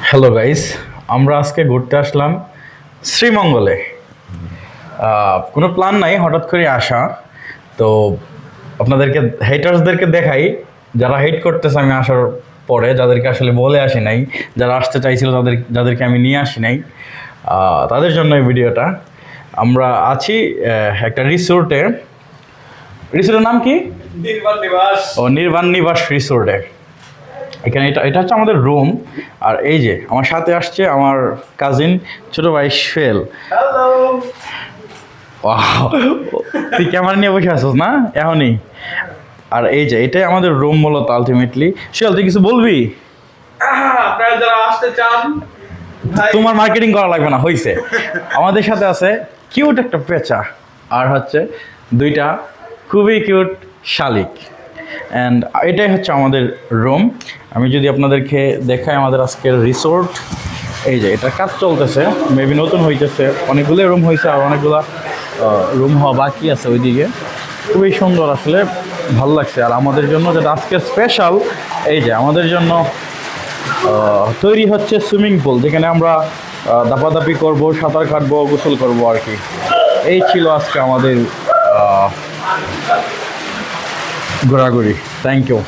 Hello guys, আমরা আজকে ঘুরতে আসলাম শ্রীমঙ্গলে। কোনো প্ল্যান নাই, হঠাৎ করে আসা। তো আপনাদেরকে হেটার্সদেরকে দেখাই, যারা হেট করতেছে আমি আসার পরে, যাদেরকে আসলে বলে আসি নাই, যারা আসতে চাইছিল যাদেরকে আমি নিয়ে আসি নাই, তাদের জন্য এই ভিডিওটা। আমরা আছি একটা রিসোর্টে। রিসোর্টের নাম কি? নির্বাণ নিবাস। নির্বাণ নিবাস রিসোর্টে। এখানে এটা হচ্ছে আমাদের রুম। আর এই যে আমার সাথে আসছে আমার কাজিন ছোট ভাই সোহেল। হ্যালো। তুই ক্যামেরা নিয়ে বসে আসছিস না এখনই? আর এই যে এটাই আমাদের রুম মূলত আলটিমেটলি। সোহেল, তুই কিছু বলবি? আপনারা যারা আসতে চান, তোমার মার্কেটিং করা লাগবে না, হইছে। আমাদের সাথে আছে কিউট একটা পেঁচা, আর হচ্ছে দুইটা খুবই কিউট শালিক। অ্যান্ড এটাই হচ্ছে আমাদের রুম। আমি যদি আপনাদেরকে দেখাই আমাদের আজকের রিসোর্ট, এই যে এটা কাজ চলতেছে, মেবি নতুন হইতেছে, অনেকগুলো রুম হয়েছে আর অনেকগুলো রুম হওয়া বাকি আছে ওইদিকে। খুবই সুন্দর, আসলে ভালো লাগছে। আর আমাদের জন্য যেটা আজকে স্পেশাল, এই যে আমাদের জন্য তৈরি হচ্ছে সুইমিং পুল, যেখানে আমরা দাপাদাপি করব, সাঁতার কাটবো, গোসল করবো আর কি। এই ছিল আজকে আমাদের ঘোরাঘুরি। Thank you.